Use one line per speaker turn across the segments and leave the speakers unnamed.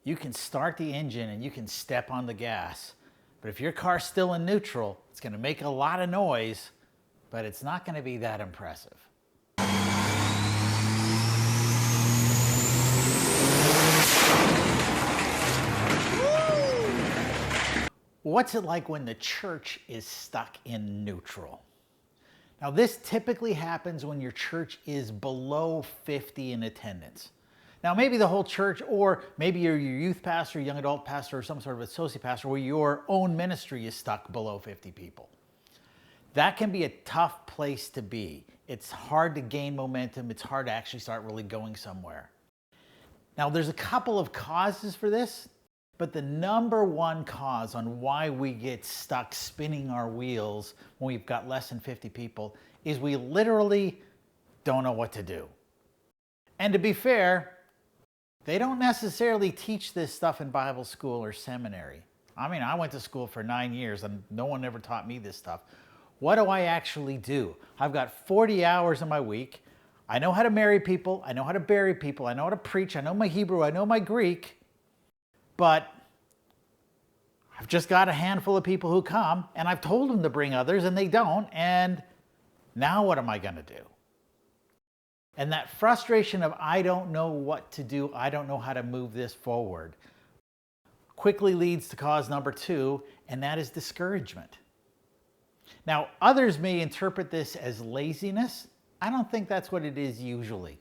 You can start the engine and you can step on the gas. But if your car's still in neutral, it's going to make a lot of noise, but it's not going to be that impressive. What's it like when the church is stuck in neutral? Now, this typically happens when your church is below 50 in attendance. Now, maybe the whole church, or maybe you're your youth pastor, young adult pastor, or some sort of associate pastor where your own ministry is stuck below 50 people. That can be a tough place to be. It's hard to gain momentum. It's hard to actually start really going somewhere. Now, there's a couple of causes for this, but the number one cause on why we get stuck spinning our wheels when we've got less than 50 people is we literally don't know what to do. And to be fair, they don't necessarily teach this stuff in Bible school or seminary. I mean, I went to school for 9 years and no one ever taught me this stuff. What do I actually do? I've got 40 hours in my week. I know how to marry people. I know how to bury people. I know how to preach. I know my Hebrew. I know my Greek. But I've just got a handful of people who come, and I've told them to bring others, and they don't. And now what am I going to do? And that frustration of I don't know what to do, I don't know how to move this forward, quickly leads to cause number 2, and that is discouragement. Now, others may interpret this as laziness. I don't think that's what it is usually.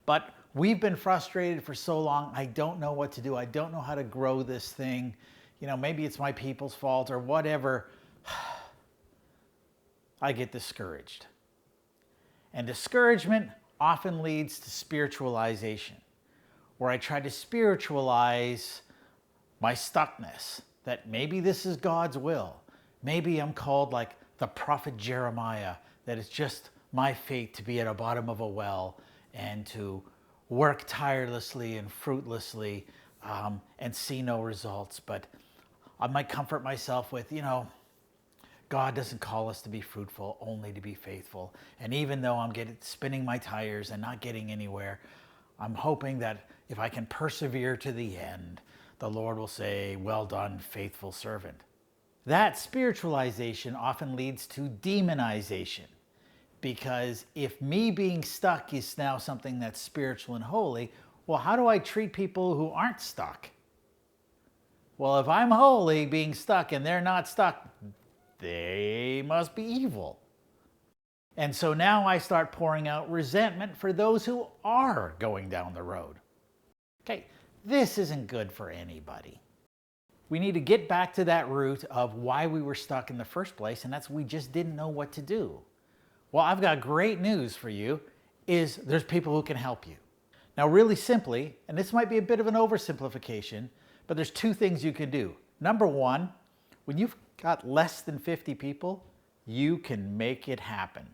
But we've been frustrated for so long. I don't know what to do. I don't know how to grow this thing. Maybe it's my people's fault or whatever. I get discouraged. And discouragement often leads to spiritualization, where I try to spiritualize my stuckness, that maybe this is God's will. Maybe I'm called like the prophet Jeremiah, that it's just my fate to be at the bottom of a well and to work tirelessly and fruitlessly and see no results. But I might comfort myself with, God doesn't call us to be fruitful, only to be faithful. And even though I'm spinning my tires and not getting anywhere, I'm hoping that if I can persevere to the end, the Lord will say, well done, faithful servant. That spiritualization often leads to demonization. Because if me being stuck is now something that's spiritual and holy, well, how do I treat people who aren't stuck? Well, if I'm holy being stuck and they're not stuck, they must be evil. And so now I start pouring out resentment for those who are going down the road. Okay, this isn't good for anybody. We need to get back to that root of why we were stuck in the first place, and that's we just didn't know what to do. Well, I've got great news for you, is there's people who can help you. Now, really simply, and this might be a bit of an oversimplification, but there's 2 things you can do. Number 1, when you've got less than 50 people, you can make it happen.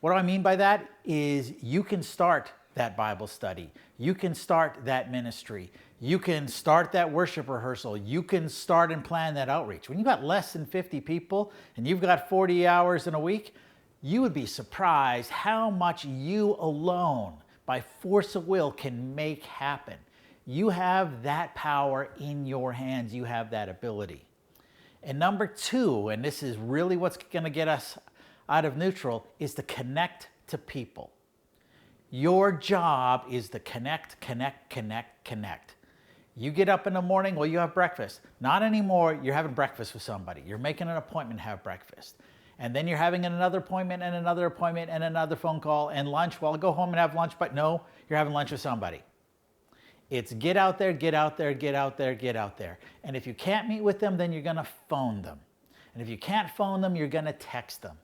What do I mean by that? Is you can start that Bible study. You can start that ministry. You can start that worship rehearsal. You can start and plan that outreach. When you've got less than 50 people and you've got 40 hours in a week, you would be surprised how much you alone, by force of will, can make happen. You have that power in your hands. You have that ability. And number 2, and this is really what's going to get us out of neutral, is to connect to people. Your job is to connect, connect, connect, connect. You get up in the morning, well, you have breakfast. Not anymore, you're having breakfast with somebody. You're making an appointment to have breakfast. And then you're having another appointment and another phone call and lunch. Well, go home and have lunch, but no, you're having lunch with somebody. It's get out there, get out there, get out there, get out there. And if you can't meet with them, then you're going to phone them. And if you can't phone them, you're going to text them.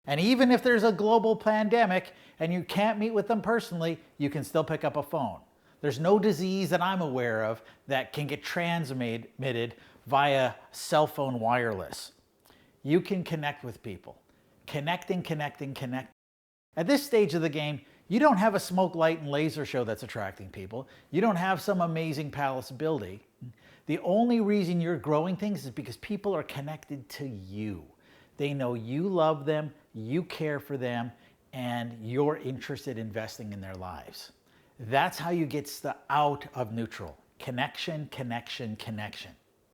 And even if there's a global pandemic and you can't meet with them personally, you can still pick up a phone. There's no disease that I'm aware of that can get transmitted via cell phone wireless. You can connect with people. Connecting. At this stage of the game, you don't have a smoke, light, and laser show that's attracting people. You don't have some amazing palace building. The only reason you're growing things is because people are connected to you. They know you love them, you care for them, and you're interested in investing in their lives. That's how you get out of neutral. Connection, connection, connection.